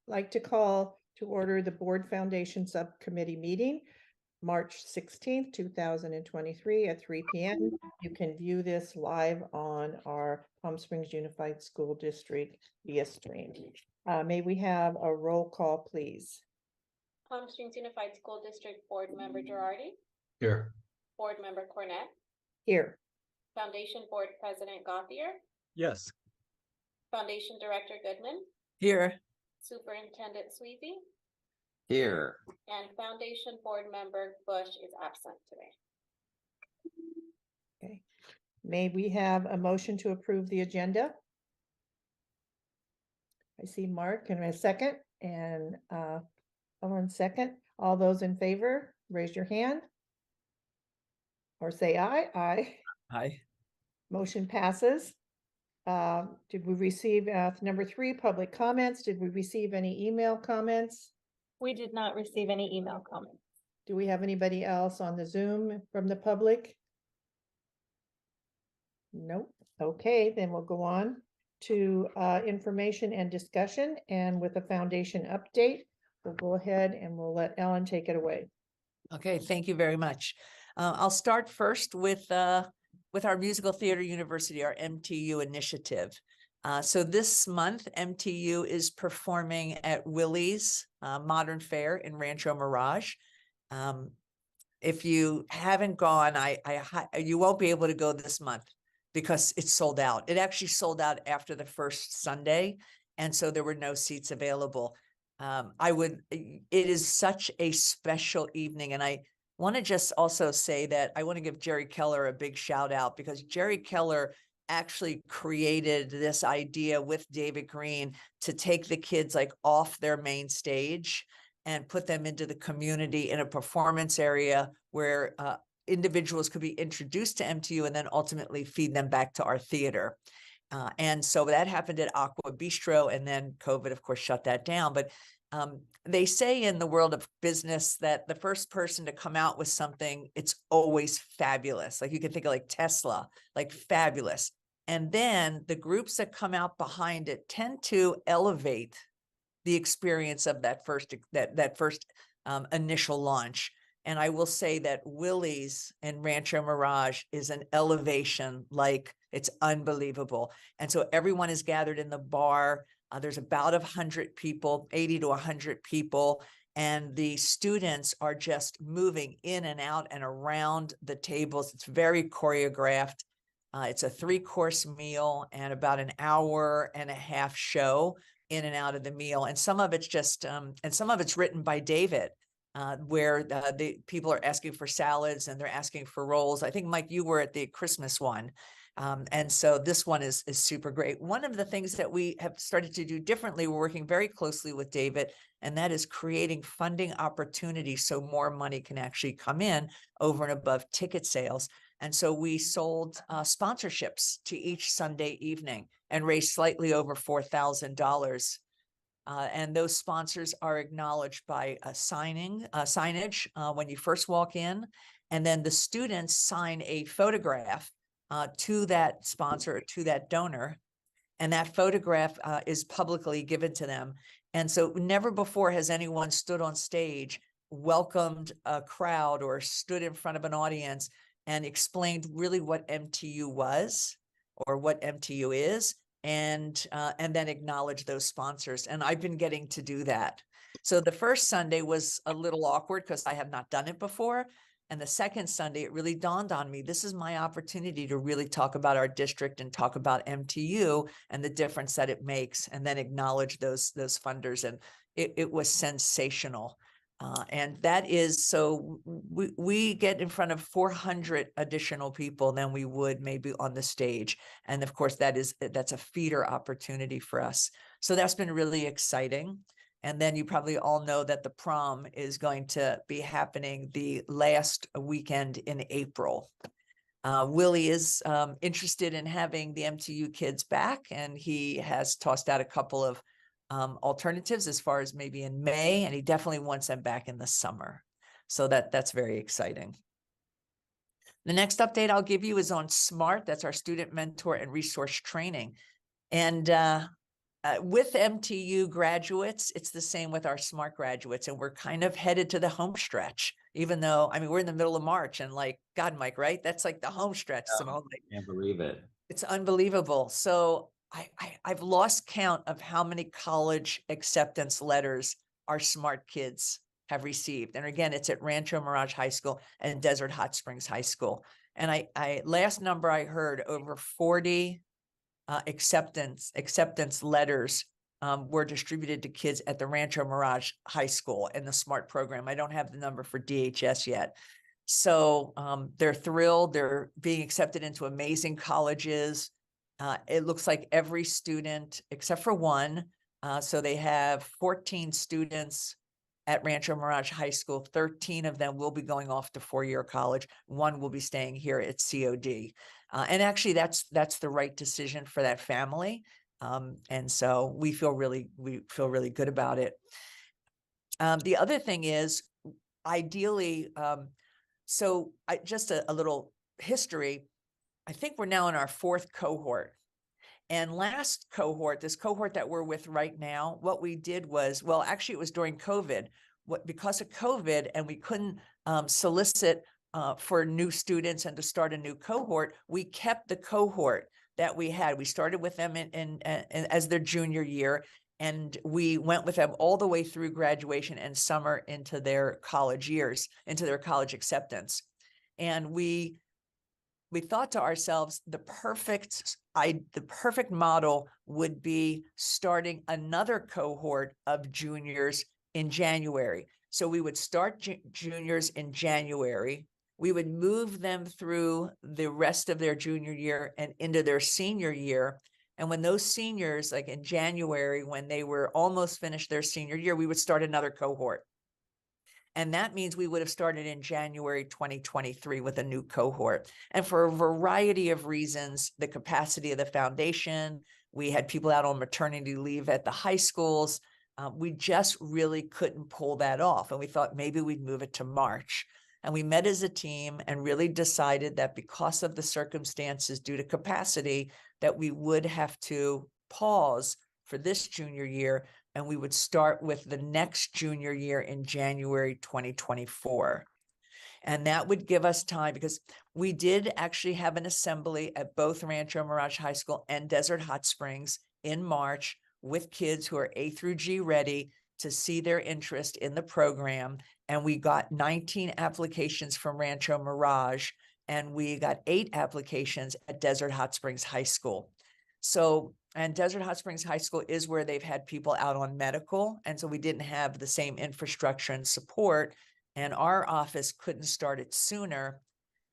like to call to order the Board Foundation Subcommittee meeting, March 16th, 2023 at 3 p.m. You can view this live on our Palm Springs Unified School District via stream. May we have a roll call, please? Palm Springs Unified School District Board Member Girardi. Here. Board Member Cornett. Here. Foundation Board President Gauthier. Yes. Foundation Director Goodman. Here. Superintendent Sweezy. Here. And Foundation Board Member Bush is absent today. Okay. May we have a motion to approve the agenda? I see Mark in a second and Ellen second. All those in favor, raise your hand. Or say aye. Aye. Aye. Motion passes. Did we receive number 3, public comments? Did we receive any email comments? We did not receive any email comments. Do we have anybody else on the Zoom from the public? Nope. Okay, then we'll go on to information and discussion, and with a foundation update, we'll go ahead and we'll let Ellen take it away. Okay, thank you very much. I'll start first with our Musical Theater University, our MTU initiative. So this month, MTU is performing at Willie's Modern Fair in Rancho Mirage. If you haven't gone, you won't be able to go this month because it's sold out. It actually sold out after the first Sunday, and so there were no seats available. It is such a special evening, and I want to just also say that I want to give Jerry Keller a big shout out, because Jerry Keller actually created this idea with David Green to take the kids like off their main stage and put them into the community in a performance area where individuals could be introduced to MTU and then ultimately feed them back to our theater. And so that happened at Aqua Bistro, and then COVID, of course, shut that down. But they say in the world of business that the first person to come out with something, it's always fabulous. Like you can think of like Tesla, like fabulous. And then the groups that come out behind it tend to elevate the experience of that first initial launch. And I will say that Willie's and Rancho Mirage is an elevation, like it's unbelievable. And so everyone is gathered in the bar. There's about 100 people, 80 to 100 people. And the students are just moving in and out and around the tables. It's very choreographed. It's a 3-course meal and about an hour-and-a-half show in and out of the meal. And some of it's just, and some of it's written by David. Where the people are asking for salads and they're asking for rolls. I think, Mike, you were at the Christmas one. And so this one is super great. One of the things that we have started to do differently, we're working very closely with David, and that is creating funding opportunities so more money can actually come in over and above ticket sales. And so we sold sponsorships to each Sunday evening and raised slightly over $4,000. And those sponsors are acknowledged by a signage when you first walk in. And then the students sign a photograph to that sponsor, or to that donor. And that photograph is publicly given to them. And so never before has anyone stood on stage, welcomed a crowd, or stood in front of an audience and explained really what MTU was or what MTU is. And then acknowledge those sponsors. And I've been getting to do that. So the first Sunday was a little awkward because I have not done it before. And the second Sunday, it really dawned on me, this is my opportunity to really talk about our district and talk about MTU and the difference that it makes, and then acknowledge those funders. And it was sensational. And that is, so we get in front of 400 additional people than we would maybe on the stage. And of course, that's a feeder opportunity for us. So that's been really exciting. And then you probably all know that the prom is going to be happening the last weekend in April. Willie is interested in having the MTU kids back, and he has tossed out a couple of alternatives as far as maybe in May, and he definitely wants them back in the summer. So that's very exciting. The next update I'll give you is on SMART. That's our student mentor and resource training. And with MTU graduates, it's the same with our SMART graduates, and we're kind of headed to the home stretch, even though, I mean, we're in the middle of March and like, God, Mike, right? That's like the home stretch, Simone. Like, Can't believe it. it's unbelievable. So I've lost count of how many college acceptance letters our SMART kids have received. And again, it's at Rancho Mirage High School and Desert Hot Springs High School. And I last number I heard, over 40 acceptance letters were distributed to kids at the Rancho Mirage High School in the SMART program. I don't have the number for DHS yet. So they're thrilled. They're being accepted into amazing colleges. It looks like every student, except for one, so they have 14 students at Rancho Mirage High School. 13 of them will be going off to four-year college. One will be staying here at COD. And actually, that's the right decision for that family. And so we feel really good about it. The other thing is, ideally, so just a little history. I think we're now in our fourth cohort. And last cohort, this cohort that we're with right now, what we did was, well, actually it was during COVID. Because of COVID, and we couldn't solicit for new students and to start a new cohort, we kept the cohort that we had. We started with them as their junior year, and we went with them all the way through graduation and summer into their college years, into their college acceptance. And we thought to ourselves, the perfect model would be starting another cohort of juniors in January. So we would start juniors in January. We would move them through the rest of their junior year and into their senior year. And when those seniors, like in January, when they were almost finished their senior year, we would start another cohort. And that means we would have started in January 2023 with a new cohort. And for a variety of reasons, the capacity of the foundation, we had people out on maternity leave at the high schools. We just really couldn't pull that off. And we thought maybe we'd move it to March. And we met as a team and really decided that because of the circumstances due to capacity, that we would have to pause for this junior year, and we would start with the next junior year in January 2024. And that would give us time, because we did actually have an assembly at both Rancho Mirage High School and Desert Hot Springs in March with kids who are A through G ready to see their interest in the program. And we got 19 applications from Rancho Mirage, and we got 8 applications at Desert Hot Springs High School. So, and Desert Hot Springs High School is where they've had people out on medical. And so we didn't have the same infrastructure and support, and our office couldn't start it sooner.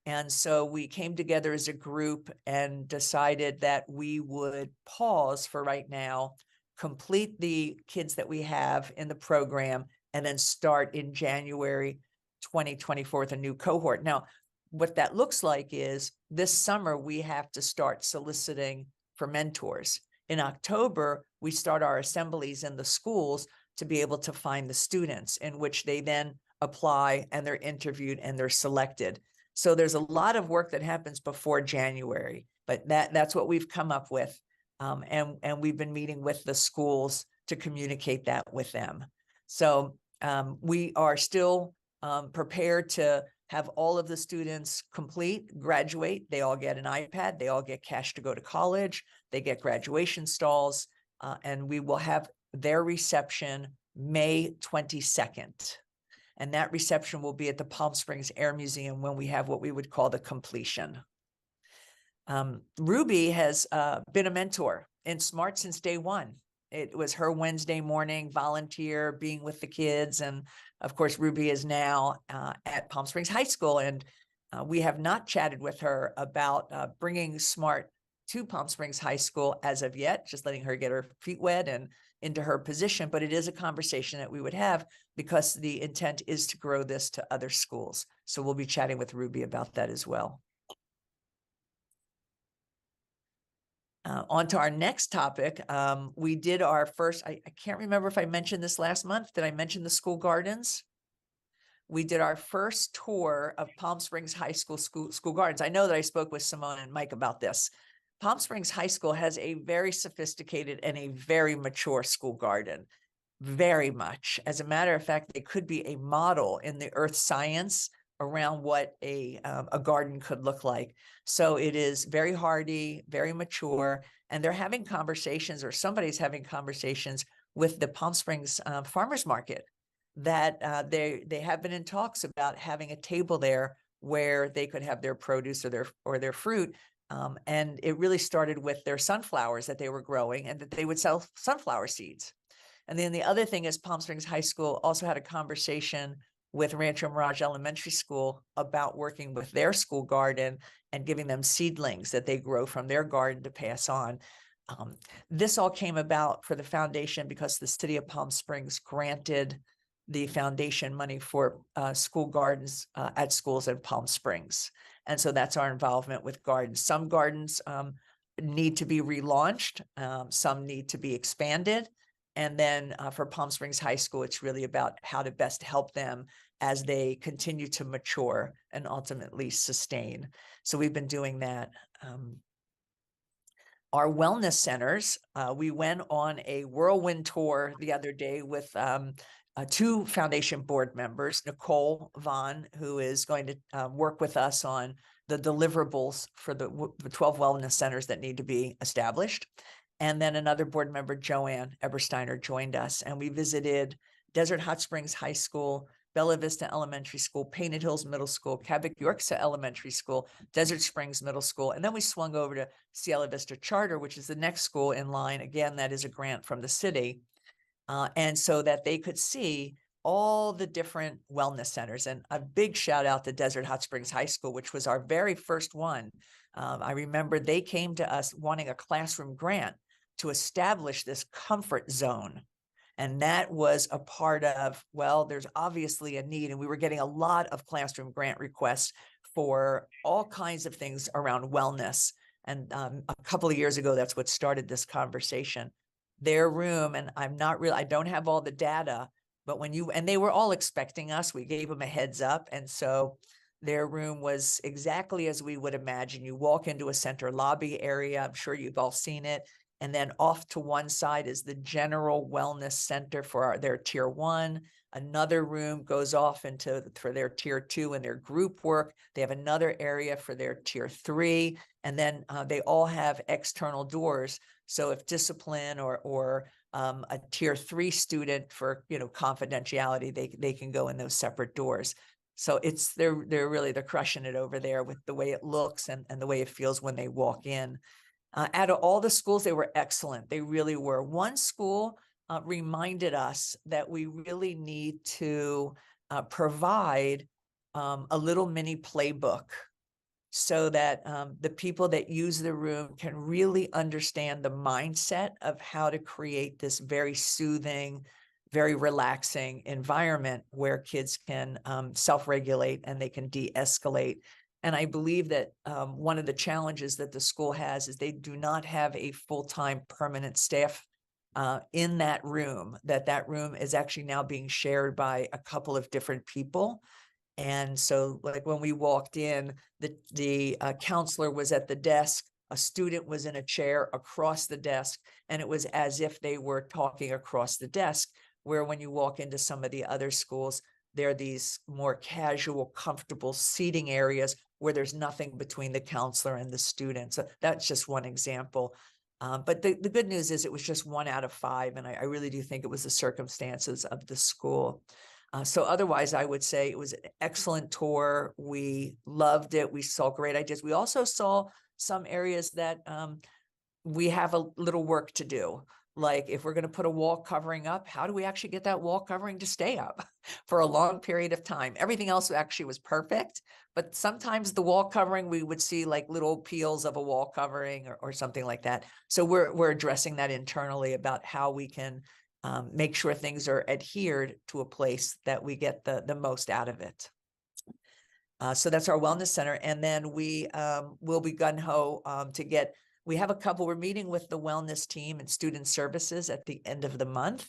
And so we came together as a group and decided that we would pause for right now, complete the kids that we have in the program, and then start in January 2024 with a new cohort. Now, what that looks like is this summer, we have to start soliciting for mentors. In October, we start our assemblies in the schools to be able to find the students, in which they then apply and they're interviewed and they're selected. So there's a lot of work that happens before January, but that's what we've come up with. And we've been meeting with the schools to communicate that with them. So we are still prepared to have all of the students graduate. They all get an iPad. They all get cash to go to college. They get graduation stalls. And we will have their reception May 22nd. And that reception will be at the Palm Springs Air Museum when we have what we would call the completion. Ruby has been a mentor in SMART since day one. It was her Wednesday morning volunteer being with the kids. And of course, Ruby is now at Palm Springs High School. And we have not chatted with her about bringing SMART to Palm Springs High School as of yet, just letting her get her feet wet and into her position. But it is a conversation that we would have, because the intent is to grow this to other schools. So we'll be chatting with Ruby about that as well. On to our next topic. We did our first, I can't remember if I mentioned this last month. Did I mention the school gardens? We did our first tour of Palm Springs High School school gardens. I know that I spoke with Simone and Mike about this. Palm Springs High School has a very sophisticated and a very mature school garden. Very much. As a matter of fact, they could be a model in the earth science around what a garden could look like. So it is very hardy, very mature, and they're having conversations, or somebody's having conversations with the Palm Springs Farmers Market, that they have been in talks about having a table there where they could have their produce or their fruit. And it really started with their sunflowers that they were growing, and that they would sell sunflower seeds. And then the other thing is Palm Springs High School also had a conversation with Rancho Mirage Elementary School about working with their school garden and giving them seedlings that they grow from their garden to pass on. This all came about for the foundation because the city of Palm Springs granted the foundation money for school gardens at schools in Palm Springs. And so that's our involvement with gardens. Some gardens need to be relaunched, some need to be expanded. And then for Palm Springs High School, it's really about how to best help them as they continue to mature and ultimately sustain. So we've been doing that. Our wellness centers, we went on a whirlwind tour the other day with two foundation board members, Nicole Vaughn, who is going to work with us on the deliverables for the 12 wellness centers that need to be established. And then another board member, Joanne Ebersteiner, joined us, and we visited Desert Hot Springs High School, Bella Vista Elementary School, Painted Hills Middle School, Cabot Yorksa Elementary School, Desert Springs Middle School, and then we swung over to Cielo Vista Charter, which is the next school in line. Again, that is a grant from the city. And so that they could see all the different wellness centers. And a big shout out to Desert Hot Springs High School, which was our very first one. I remember they came to us wanting a classroom grant to establish this comfort zone. And that was a part of, well, there's obviously a need. And we were getting a lot of classroom grant requests for all kinds of things around wellness. And a couple of years ago, that's what started this conversation. Their room, and I don't have all the data, but and they were all expecting us, we gave them a heads up. And so their room was exactly as we would imagine. You walk into a center lobby area. I'm sure you've all seen it. And then off to one side is the general wellness center for their tier 1. Another room goes off for their tier 2 and their group work. They have another area for their tier 3. And then they all have external doors. So if discipline or a tier 3 student for confidentiality, they can go in those separate doors. So they're crushing it over there with the way it looks and the way it feels when they walk in. Out of all the schools, they were excellent. They really were. One school reminded us that we really need to provide a little mini playbook so that the people that use the room can really understand the mindset of how to create this very soothing, very relaxing environment where kids can self-regulate and they can de-escalate. And I believe that one of the challenges that the school has is they do not have a full-time permanent staff in that room, that room is actually now being shared by a couple of different people. And so like when we walked in, the counselor was at the desk, a student was in a chair across the desk, and it was as if they were talking across the desk, where when you walk into some of the other schools, there are these more casual, comfortable seating areas where there's nothing between the counselor and the student. So that's just one example. But the good news is it was just 1 out of 5. And I really do think it was the circumstances of the school. So otherwise, I would say it was an excellent tour. We loved it. We saw great ideas. We also saw some areas that we have a little work to do. Like if we're going to put a wall covering up, how do we actually get that wall covering to stay up for a long period of time? Everything else actually was perfect, but sometimes the wall covering, we would see like little peels of a wall covering or something like that. So we're addressing that internally about how we can make sure things are adhered to a place that we get the most out of it. So that's our wellness center. And then we will be gung-ho we have a couple, we're meeting with the wellness team and student services at the end of the month.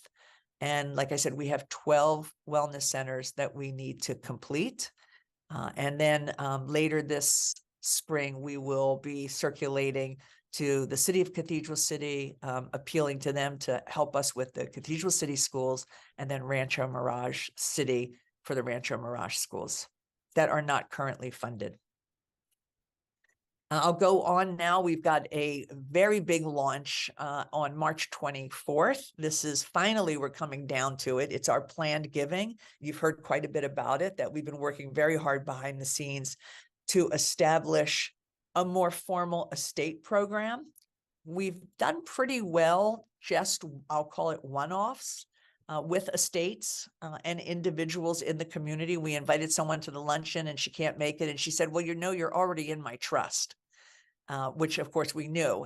And like I said, we have 12 wellness centers that we need to complete. And then later this spring, we will be circulating to the city of Cathedral City, appealing to them to help us with the Cathedral City schools, and then Rancho Mirage City for the Rancho Mirage schools that are not currently funded. I'll go on now. We've got a very big launch on March 24th. This is finally, we're coming down to it. It's our planned giving. You've heard quite a bit about it, that we've been working very hard behind the scenes to establish a more formal estate program. We've done pretty well, just I'll call it one-offs with estates and individuals in the community. We invited someone to the luncheon and she can't make it. And she said, well, you're already in my trust. Which of course we knew.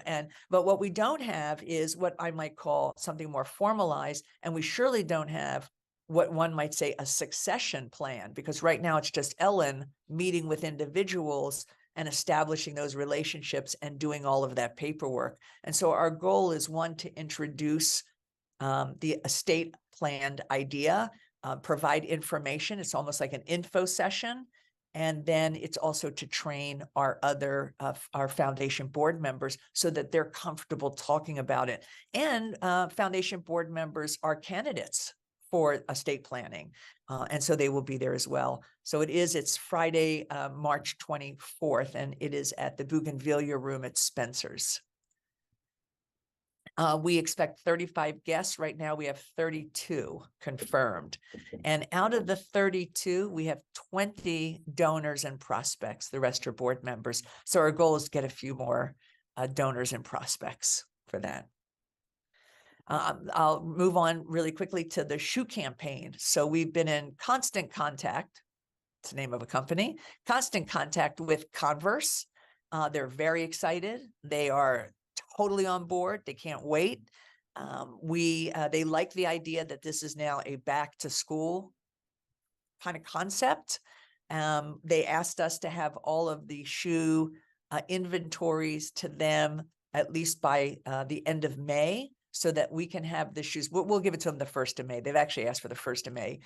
But what we don't have is what I might call something more formalized. And we surely don't have what one might say a succession plan, because right now it's just Ellen meeting with individuals and establishing those relationships and doing all of that paperwork. And so our goal is, one, to introduce the estate planned idea, provide information. It's almost like an info session. And then it's also to train our other, our foundation board members so that they're comfortable talking about it. And foundation board members are candidates for estate planning. And so they will be there as well. So it's Friday, March 24th, and it is at the Bougainvillea Room at Spencer's. We expect 35 guests. Right now we have 32 confirmed. And out of the 32, we have 20 donors and prospects. The rest are board members. So our goal is to get a few more donors and prospects for that. I'll move on really quickly to the shoe campaign. So we've been in constant contact, it's the name of a company, constant contact with Converse. They're very excited. They are totally on board. They can't wait. They like the idea that this is now a back to school kind of concept. They asked us to have all of the shoe inventories to them at least by the end of May, so that we can have the shoes. We'll give it to them the 1st of May. They've actually asked for the 1st of May.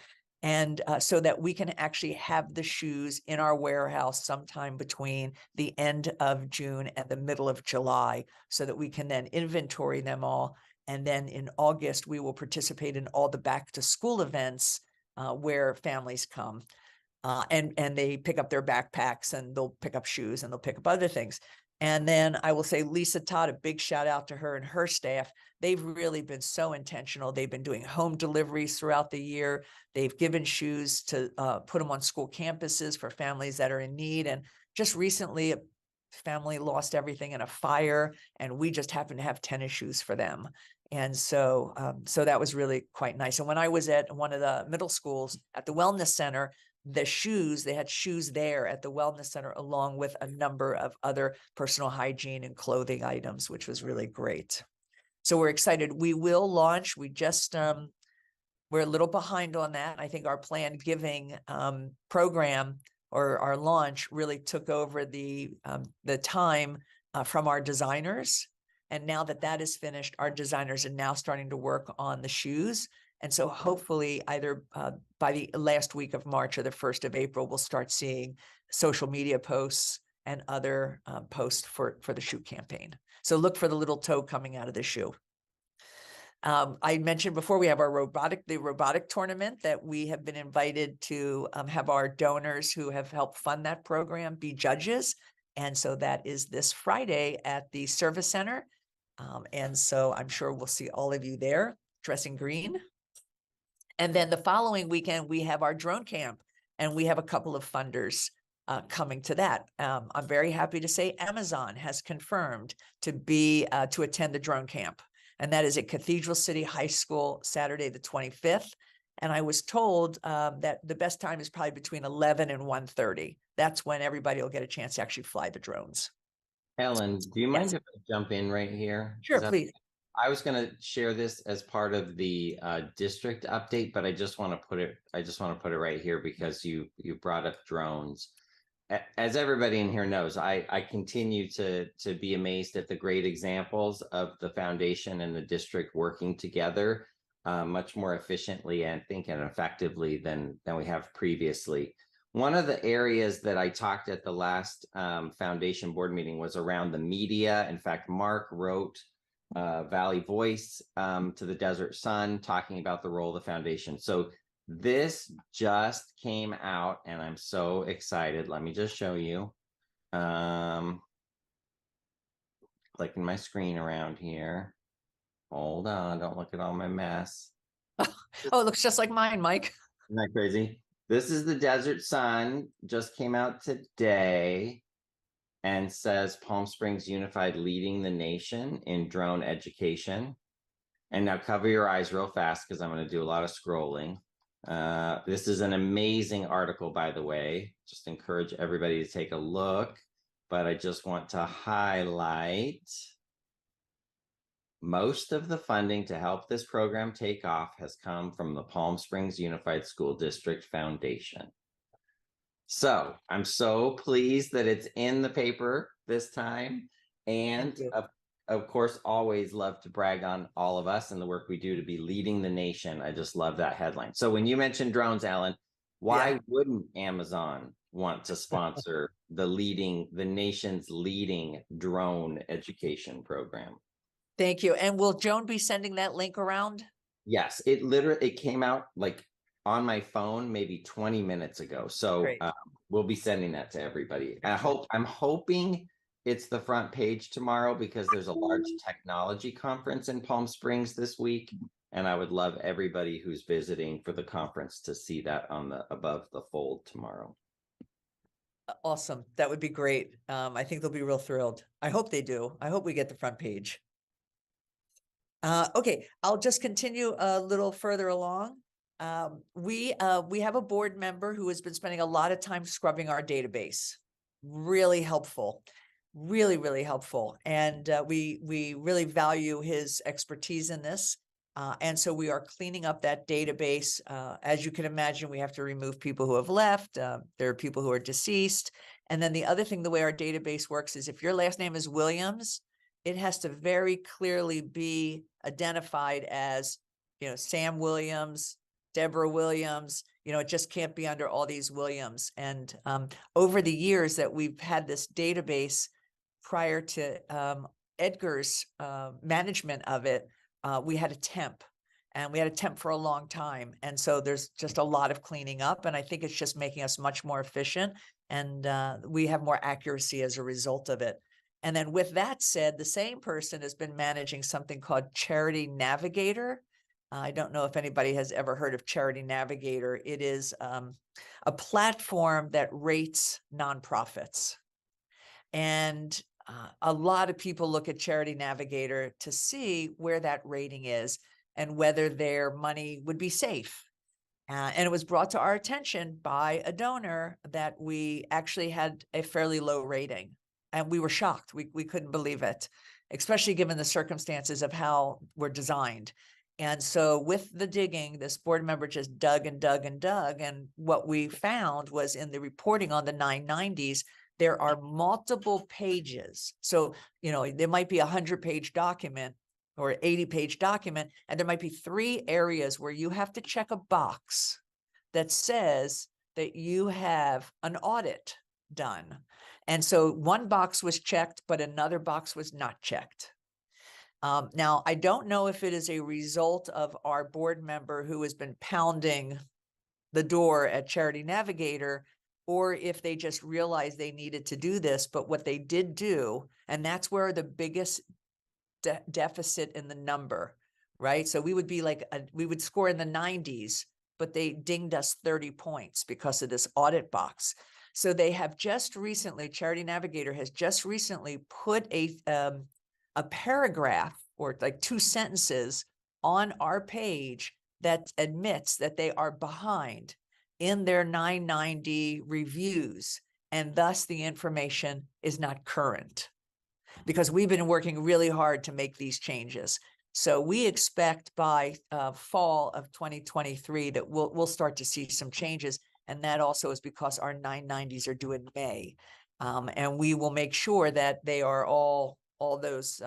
And so that we can actually have the shoes in our warehouse sometime between the end of June and the middle of July, so that we can then inventory them all. And then in August, we will participate in all the back to school events where families come and they pick up their backpacks, and they'll pick up shoes, and they'll pick up other things. And then I will say Lisa Todd, a big shout out to her and her staff. They've really been so intentional. They've been doing home deliveries throughout the year. They've given shoes to put them on school campuses for families that are in need. And just recently, a family lost everything in a fire, and we just happened to have tennis shoes for them. And so that was really quite nice. And when I was at one of the middle schools at the Wellness Center, they had shoes there at the Wellness Center, along with a number of other personal hygiene and clothing items, which was really great. So we're excited. We will launch. We just, we're a little behind on that. I think our planned giving program, or our launch, really took over the time from our designers. And now that that is finished, our designers are now starting to work on the shoes. And so hopefully either by the last week of March or the 1st of April, we'll start seeing social media posts and other posts for the shoe campaign. So look for the little toe coming out of the shoe. I mentioned before, we have our robotic tournament that we have been invited to have our donors who have helped fund that program be judges. And so that is this Friday at the Service Center. And so I'm sure we'll see all of you there dressing green. And then the following weekend, we have our drone camp, and we have a couple of funders coming to that. I'm very happy to say Amazon has confirmed to attend the drone camp, and that is at Cathedral City High School, Saturday, the 25th. And I was told that the best time is probably between 11 and 1:30. That's when everybody will get a chance to actually fly the drones. Ellen, do you mind if I jump in right here? Sure, please. I was going to share this as part of the district update, but I just want to put it right here because you brought up drones. As everybody in here knows, I continue to be amazed at the great examples of the foundation and the district working together much more efficiently and effectively than we have previously. one of the areas that I talked at the last foundation board meeting was around the media. In fact, Mark wrote Valley Voice to the Desert Sun talking about the role of the foundation. So this just came out and I'm so excited. Let me just show you. Clicking my screen around here. Hold on, don't look at all my mess. Oh, it looks just like mine, Mike. Isn't that crazy? This is the Desert Sun, just came out today and says Palm Springs Unified leading the nation in drone education. And now cover your eyes real fast because I'm going to do a lot of scrolling. This is an amazing article, by the way. Just encourage everybody to take a look, but I just want to highlight most of the funding to help this program take off has come from the Palm Springs Unified School District Foundation. So I'm so pleased that it's in the paper this time. And of course, always love to brag on all of us and the work we do to be leading the nation. I just love that headline. So when you mentioned drones, Alan, why wouldn't Amazon want to sponsor the nation's leading drone education program? Thank you. And will Joan be sending that link around? Yes, it came out like on my phone maybe 20 minutes ago. So we'll be sending that to everybody. I'm hoping it's the front page tomorrow because there's a large technology conference in Palm Springs this week. And I would love everybody who's visiting for the conference to see that on the above the fold tomorrow. Awesome. That would be great. I think they'll be real thrilled. I hope they do. I hope we get the front page. Okay, I'll just continue a little further along. We have a board member who has been spending a lot of time scrubbing our database. Really helpful, really helpful. And we really value his expertise in this. And so we are cleaning up that database. As you can imagine, we have to remove people who have left. There are people who are deceased. And then the other thing, the way our database works is if your last name is Williams, it has to very clearly be identified as, Sam Williams, Deborah Williams, it just can't be under all these Williams. And over the years that we've had this database prior to Edgar's management of it, we had a temp and we had a temp for a long time. And so there's just a lot of cleaning up. And I think it's just making us much more efficient and we have more accuracy as a result of it. And then with that said, the same person has been managing something called Charity Navigator. I don't know if anybody has ever heard of Charity Navigator. It is a platform that rates nonprofits. And a lot of people look at Charity Navigator to see where that rating is and whether their money would be safe. And it was brought to our attention by a donor that we actually had a fairly low rating. And we were shocked. We couldn't believe it, especially given the circumstances of how we're designed. And so with the digging, this board member just dug and dug and dug. And what we found was in the reporting on the 990s, there are multiple pages. So, there might be a 100-page document or 80-page document, and there might be 3 areas where you have to check a box that says that you have an audit done. And so one box was checked, but another box was not checked. Now, I don't know if it is a result of our board member who has been pounding the door at Charity Navigator, or if they just realized they needed to do this. But what they did do, and that's where the biggest deficit in the number, right? So we would be we would score in the 90s, but they dinged us 30 points because of this audit box. So they have just recently, Charity Navigator has just recently put a paragraph or 2 sentences on our page that admits that they are behind in their 990 reviews. And thus the information is not current because we've been working really hard to make these changes. So we expect by fall of 2023 that we'll start to see some changes. And that also is because our 990s are due in May. And we will make sure that they are all those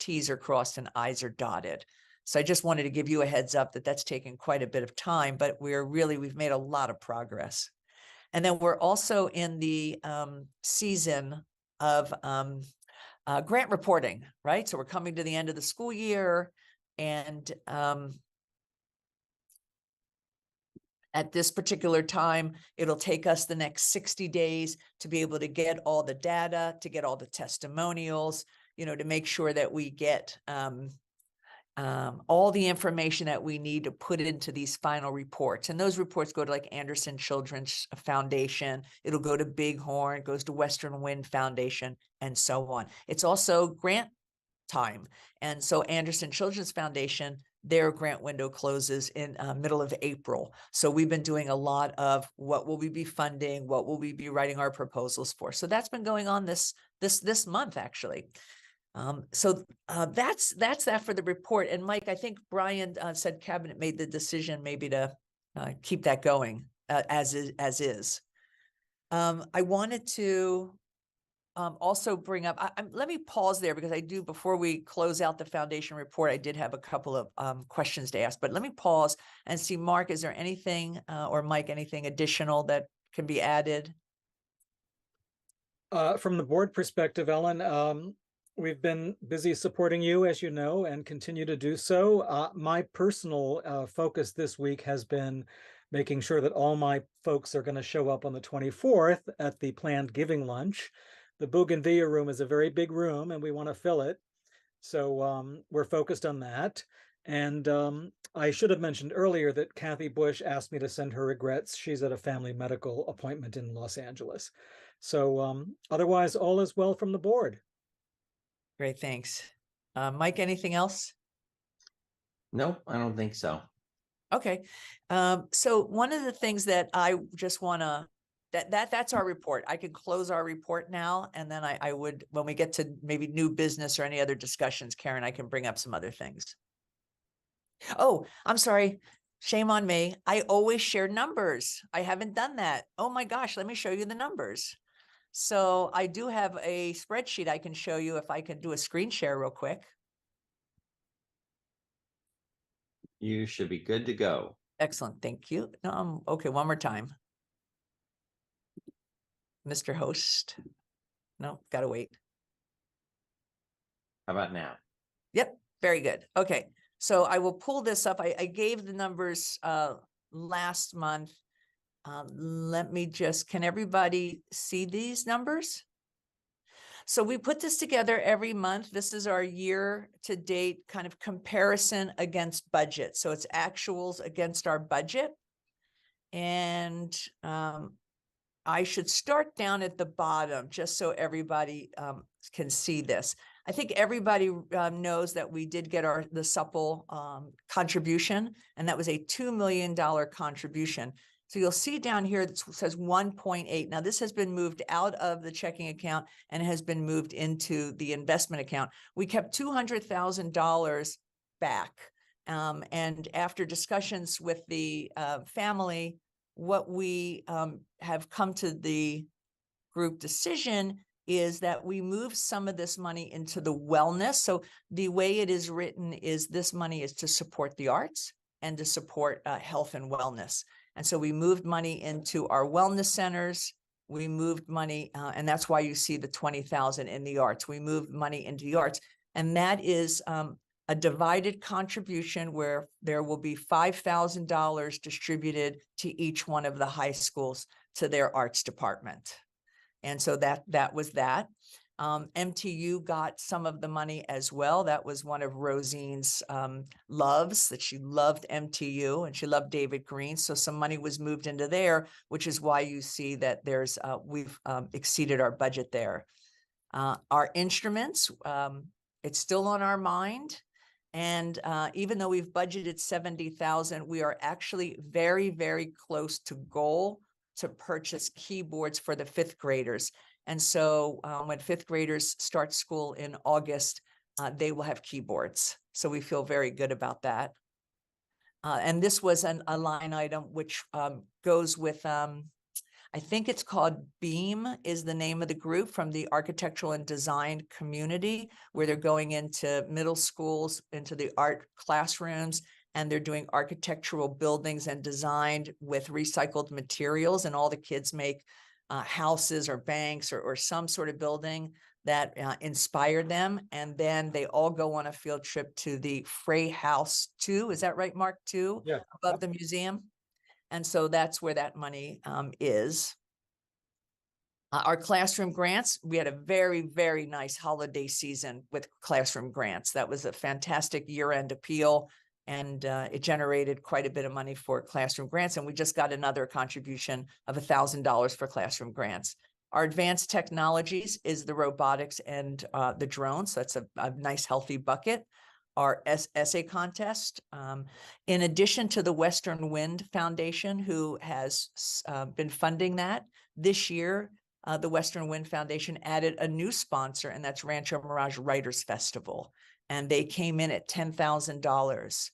T's are crossed and I's are dotted. So I just wanted to give you a heads up that that's taken quite a bit of time, but we've made a lot of progress. And then we're also in the season of grant reporting, right? So we're coming to the end of the school year, and at this particular time, it'll take us the next 60 days to be able to get all the data, to get all the testimonials, you know, to make sure that we get all the information that we need to put into these final reports. And those reports go to like Anderson Children's Foundation, it'll go to Bighorn, it goes to Western Wind Foundation, and so on. It's also grant time. And so Anderson Children's Foundation, their grant window closes in middle of April. So we've been doing a lot of what will we be funding, what will we be writing our proposals for. So that's been going on this month, actually. So that's that for the report. And Mike, I think Brian said Cabinet made the decision maybe to keep that going as is. I wanted to also bring up, let me pause there because I do, before we close out the foundation report, I did have a couple of questions to ask, but let me pause and see, Mark, is there anything or Mike, anything additional that can be added? From the board perspective, Ellen, we've been busy supporting you, as you know, and continue to do so. My personal focus this week has been making sure that all my folks are going to show up on the 24th at the planned giving lunch. The Bougainvillea room is a very big room and we want to fill it. So we're focused on that. And I should have mentioned earlier that Kathy Bush asked me to send her regrets. She's at a family medical appointment in Los Angeles. So otherwise, all is well from the board. Great, thanks. Mike, anything else? Nope, I don't think so. Okay. So one of the things that I just want to, that's our report. I could close our report now. And then I would, when we get to maybe new business or any other discussions, Karen, I can bring up some other things. Oh, I'm sorry. Shame on me. I always share numbers. I haven't done that. Oh my gosh, let me show you the numbers. So I do have a spreadsheet I can show you if I can do a screen share real quick. You should be good to go. Excellent. Thank you. Okay, one more time. Mr. Host. No, gotta wait. How about now? Yep, very good. Okay, so I will pull this up. I gave the numbers last month. Let me just, can everybody see these numbers? So we put this together every month. This is our year to date kind of comparison against budget. So it's actuals against our budget. And I should start down at the bottom just so everybody can see this. I think everybody knows that we did get the supple contribution, and that was a $2 million contribution. So you'll see down here that says 1.8. Now this has been moved out of the checking account and has been moved into the investment account. We kept $200,000 back. And after discussions with the family, what we have come to the group decision is that we move some of this money into the wellness. So the way it is written is this money is to support the arts and to support health and wellness. And so we moved money into our wellness centers. We moved money, and that's why you see the 20,000 in the arts. We moved money into the arts, and that is a divided contribution where there will be $5,000 distributed to each one of the high schools to their arts department. And so that was that. MTU got some of the money as well. That was one of Rosine's loves, that she loved MTU and she loved David Green. So some money was moved into there, which is why you see that there's we've exceeded our budget there. Our instruments, it's still on our mind. And even though we've budgeted 70,000, we are actually very, very close to goal to purchase keyboards for the 5th graders. And so when 5th graders start school in August, they will have keyboards. So we feel very good about that. And this was a line item which goes with, I think it's called BEAM is the name of the group from the architectural and design community, where they're going into middle schools, into the art classrooms, and they're doing architectural buildings and designed with recycled materials, and all the kids make houses or banks or some sort of building that inspired them. And then they all go on a field trip to the Frey House 2. Is that right, Mark? 2? Yeah. Above the museum. And so that's where that money is. Our classroom grants, we had a very, very nice holiday season with classroom grants. That was a fantastic year-end appeal, and it generated quite a bit of money for classroom grants. And we just got another contribution of $1,000 for classroom grants. Our advanced technologies is the robotics and the drones. So that's a nice, healthy bucket. Our essay contest, in addition to the Western Wind Foundation, who has been funding that this year, the Western Wind Foundation added a new sponsor, and that's Rancho Mirage Writers Festival. And they came in at $10,000.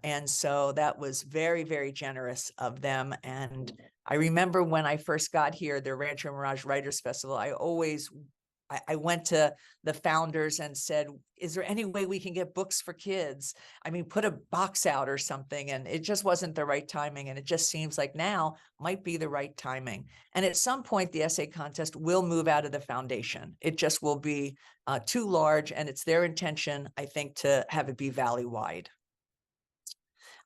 And so that was very, very generous of them. And I remember when I first got here, the Rancho Mirage Writers Festival, I went to the founders and said, is there any way we can get books for kids? I mean, put a box out or something. And it just wasn't the right timing. And it just seems like now might be the right timing. And at some point, the essay contest will move out of the foundation. It just will be too large. And it's their intention, I think, to have it be valley-wide.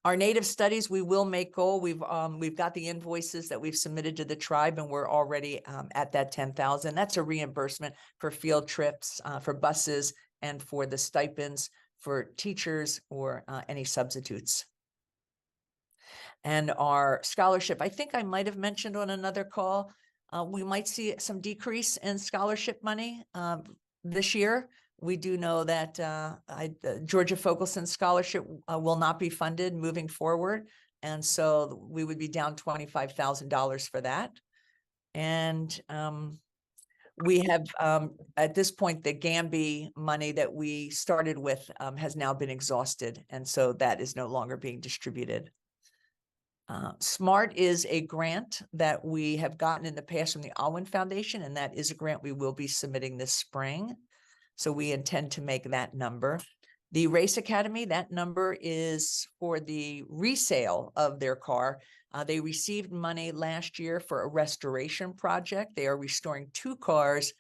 Our native studies, we will make goal. We've got the invoices that we've submitted to the tribe, and we're already at that 10,000. That's a reimbursement for field trips, for buses, and for the stipends for teachers or any substitutes. And our scholarship, I think I might have mentioned on another call, we might see some decrease in scholarship money this year. We do know that Georgia Fogelson Scholarship will not be funded moving forward. And so we would be down $25,000 for that. And we have, at this point, the Gamby money that we started with has now been exhausted. And so that is no longer being distributed. SMART is a grant that we have gotten in the past from the Alwyn Foundation, and that is a grant we will be submitting this spring. So we intend to make that number. The Race Academy, that number is for the resale of their car. They received money last year for a restoration project. They are restoring 2 cars.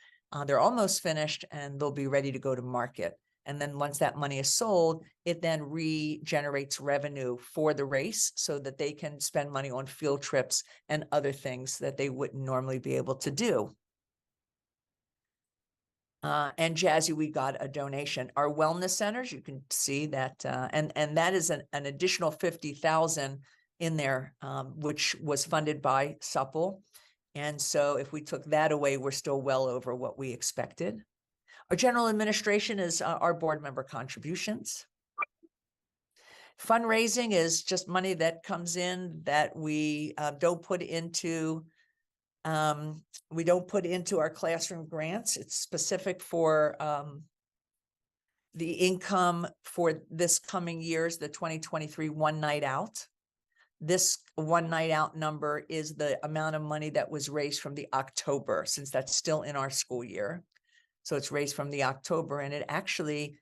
They're almost finished, and they'll be ready to go to market. And then once that money is sold, it then regenerates revenue for the race so that they can spend money on field trips and other things that they wouldn't normally be able to do. And Jazzy, we got a donation. Our wellness centers, you can see that, and that is an additional 50,000 in there, which was funded by Supple. And so if we took that away, we're still well over what we expected. Our general administration is our board member contributions. Fundraising is just money that comes in that we don't put into our classroom grants. It's specific for the income for this coming year's, the 2023 one night out. This one night out number is the amount of money that was raised from the October, since that's still in our school year. So it's raised from the October, and it actually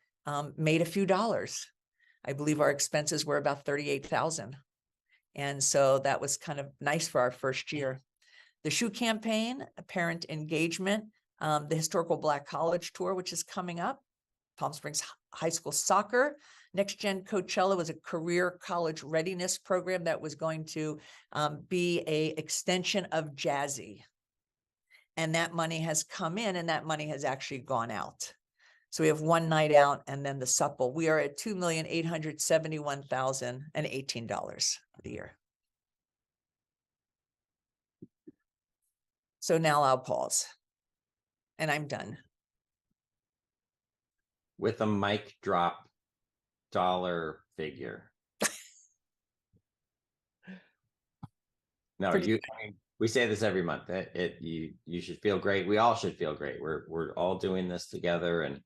made a few dollars. I believe our expenses were about $38,000. And so that was kind of nice for our first year. The shoe campaign, parent engagement, the Historical Black College Tour, which is coming up, Palm Springs High School Soccer. Next Gen Coachella was a career college readiness program that was going to be an extension of Jazzy. And that money has come in, and that money has actually gone out. So we have one night out, and then the Supple. We are at $2,871,018 for the year. So now I'll pause, and I'm done. With a mic drop dollar figure. No, I mean, we say this every month. You should feel great. We all should feel great. We're all doing this together. And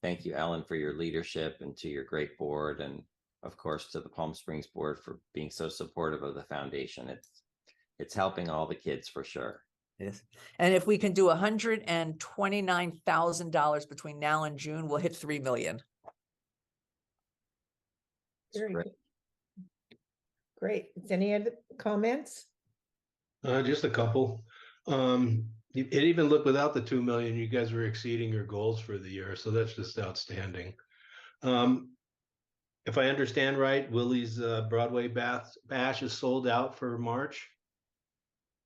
thank you, Ellen, for your leadership, and to your great board, and of course to the Palm Springs board for being so supportive of the foundation. It's helping all the kids for sure. Yes. And if we can do $129,000 between now and June, we'll hit 3 million. Very Great. good. Great. Is any other comments? Just a couple. It even looked without the 2 million, you guys were exceeding your goals for the year, so that's just outstanding. If I understand right, Willie's Broadway Bash is sold out for March.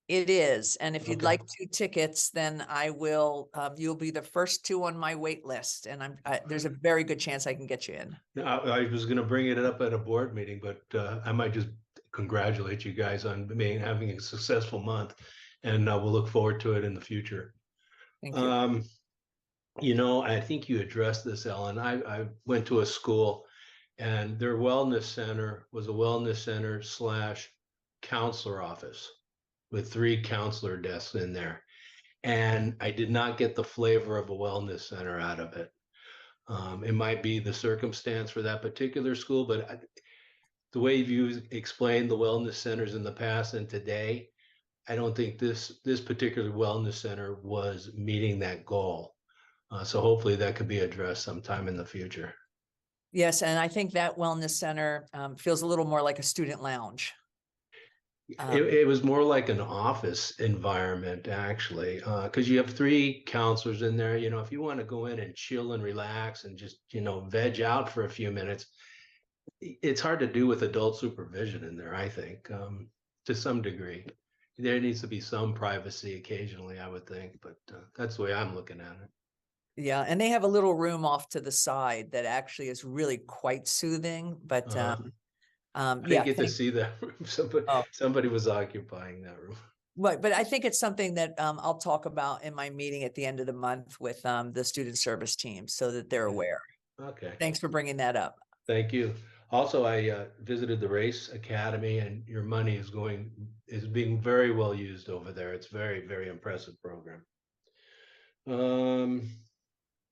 It is, and if you'd Okay. like 2 tickets, then I will, you'll be the first 2 on my wait list, and there's a very good chance I can get you in. I was going to bring it up at a board meeting, but I might just congratulate you guys on having a successful month, and we'll look forward to it in the future. Thank you. You know, I think you addressed this, Ellen. I went to a school, and their wellness center was a wellness center / counselor office with 3 counselor desks in there. And I did not get the flavor of a wellness center out of it. It might be the circumstance for that particular school, but the way you explained the wellness centers in the past and today, I don't think this particular wellness center was meeting that goal. So hopefully that could be addressed sometime in the future. Yes, and I think that wellness center feels a little more like a student lounge. It was more like an office environment, actually, because you have 3 counselors in there. You know, if you want to go in and chill and relax and just, you know, veg out for a few minutes, it's hard to do with adult supervision in there, I think, to some degree. There needs to be some privacy occasionally, I would think, but that's the way I'm looking at it. Yeah, and they have a little room off to the side that actually is really quite soothing, but I yeah. didn't get to see that room. Oh. Somebody was occupying that room. Right, but I think it's something that I'll talk about in my meeting at the end of the month with the student service team so that they're aware. Okay. Thanks for bringing that up. Thank you. Also, I visited the Race Academy, and your money is being very well used over there. It's very, very impressive program.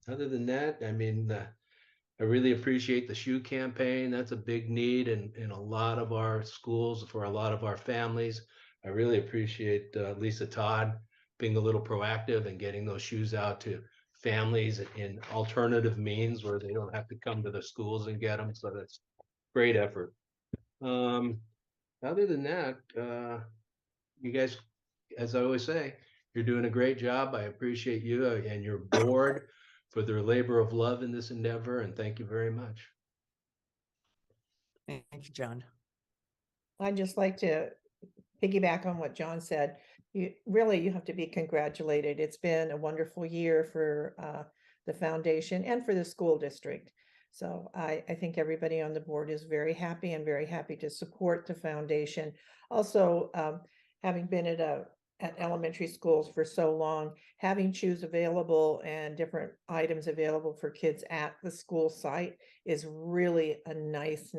Other than that, I mean, I really appreciate the shoe campaign. That's a big need in a lot of our schools for a lot of our families. I really appreciate Lisa Todd being a little proactive and getting those shoes out to families in alternative means where they don't have to come to the schools and get them. So that's great effort. Other than that, you guys, as I always say, you're doing a great job. I appreciate you and your board for their labor of love in this endeavor, and thank you very much. Thank you, John. I'd just like to piggyback on what John said. You have to be congratulated. It's been a wonderful year for the foundation and for the school district. So I think everybody on the board is very happy and very happy to support the foundation. Also, having been at elementary schools for so long, having shoes available and different items available for kids at the school site is really a nice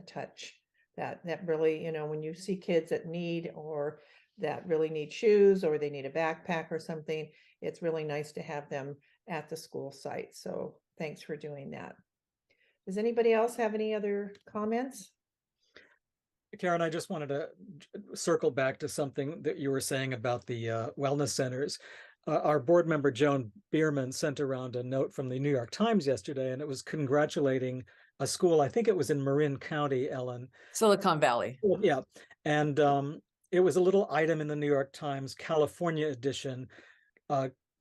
touch. That really, you know, when you see kids that need or that really need shoes or they need a backpack or something, it's really nice to have them at the school site. So thanks for doing that. Does anybody else have any other comments? Karen, I just wanted to circle back to something that you were saying about the wellness centers. Our board member, Joan Bierman, sent around a note from the New York Times yesterday, and it was congratulating a school, I think it was in Marin County, Ellen. Silicon Valley. Yeah, and it was a little item in the New York Times California edition,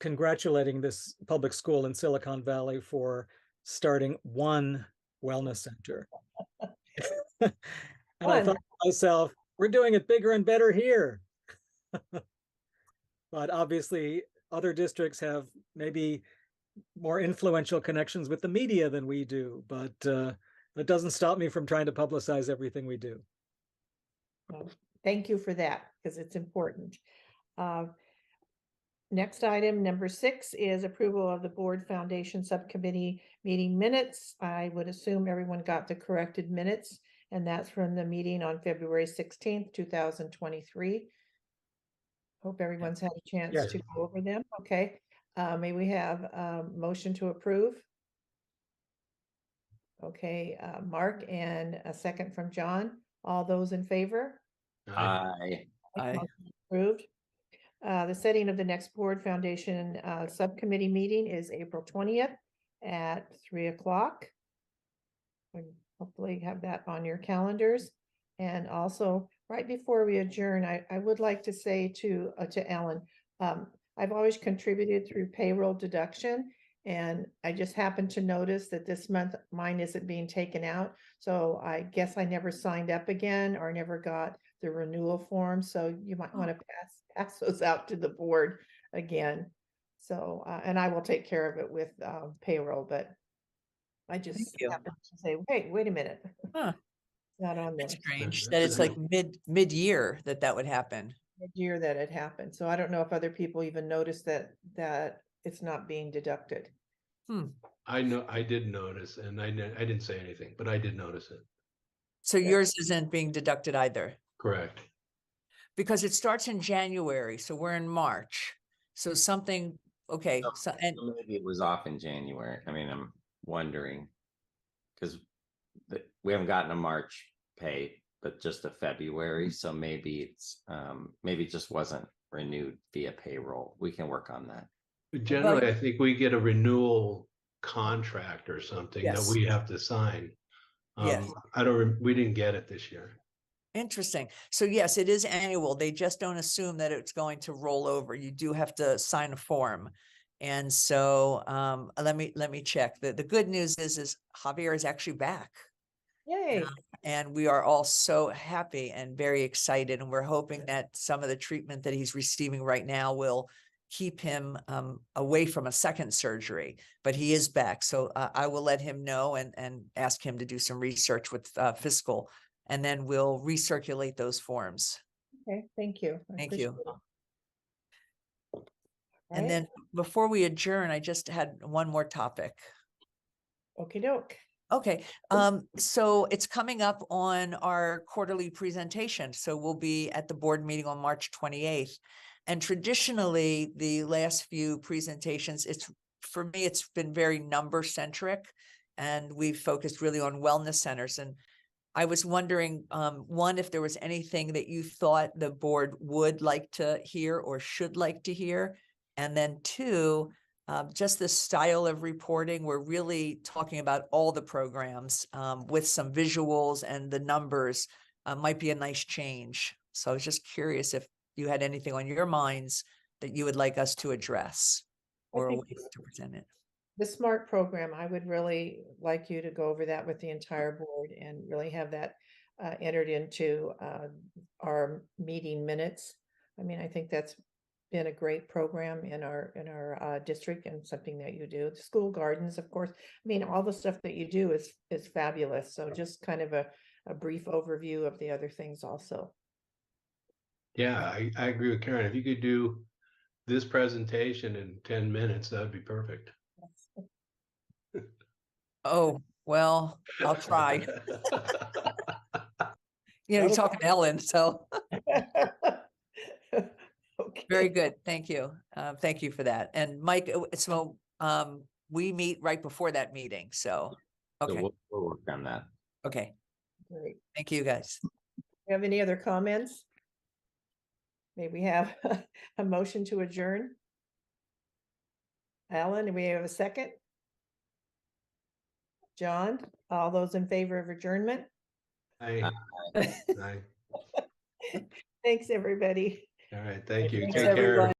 congratulating this public school in Silicon Valley for starting one wellness center. And I thought to myself, we're doing it bigger and better here. But obviously, other districts have maybe more influential connections with the media than we do, but that doesn't stop me from trying to publicize everything we do. Well, thank you for that, because it's important. Next item, number 6, is approval of the board foundation subcommittee meeting minutes. I would assume everyone got the corrected minutes, and that's from the meeting on February 16th, 2023. Hope everyone's had a chance to go over them. Okay. May we have a motion to approve? Okay, Mark, and a second from John. All those in favor? Aye. Approved. The setting of the next board foundation subcommittee meeting is April 20th at 3 o'clock. Hopefully have that on your calendars. And also, right before we adjourn, I would like to say to Ellen, I've always contributed through payroll deduction. And I just happened to notice that this month mine isn't being taken out. So I guess I never signed up again or never got the renewal form. So you might want to pass those out to the board again. So, and I will take care of it with payroll, but I just you. happened to say, wait a minute. Huh. Not on That's there. strange that it's like mid-year that would happen. Year that it happened. So I don't know if other people even noticed that it's not being deducted. I know, I did notice, and I didn't say anything, but I did notice it. So yours isn't being deducted either, Correct. because it starts in January, so we're in March. So something, okay, so, and So maybe it was off in January. I mean, I'm wondering because we haven't gotten a March pay, but just a February. So maybe maybe it just wasn't renewed via payroll. We can work on that. But generally, I think we get a renewal contract or something that Yes. we have to sign. Yes. We didn't get it this year. Interesting. So yes, it is annual. They just don't assume that it's going to roll over. You do have to sign a form. And so let me check. The good news is Javier is actually back. Yay. And we are all so happy and very excited. And we're hoping that some of the treatment that he's receiving right now will keep him away from a second surgery, but he is back. So I will let him know and ask him to do some research with fiscal, and then we'll recirculate those forms. Okay, thank you. Thank you. And Right. then before we adjourn, I just had one more topic. Okey doke. Okay, so it's coming up on our quarterly presentation. So we'll be at the board meeting on March 28th. And traditionally, the last few presentations, for me, it's been very number centric, and we've focused really on wellness centers. And I was wondering, one, if there was anything that you thought the board would like to hear or should like to hear. And then two, just the style of reporting. We're really talking about all the programs with some visuals, and the numbers might be a nice change. So I was just curious if you had anything on your minds that you would like us to address or think ways to present it. The SMART program, I would really like you to go over that with the entire board and really have that entered into our meeting minutes. I mean, I think that's been a great program in our district, and something that you do. The school gardens, of course. I mean, all the stuff that you do is fabulous. So just kind of a brief overview of the other things also. Yeah, I agree with Karen. If you could do this presentation in 10 minutes, that'd be perfect. Oh, well, I'll try. You're Okay. talking to Ellen, so Okay. very good. Thank you. Thank you for that. And Mike, so we meet right before that meeting. So, So okay. we'll work on that. Okay. Great. Thank you, guys. Do you have any other comments? May we have a motion to adjourn? Alan, do we have a second? John, all those in favor of adjournment? Aye. Aye. Thanks, everybody. All right, thank you. Thanks, Take care. everyone.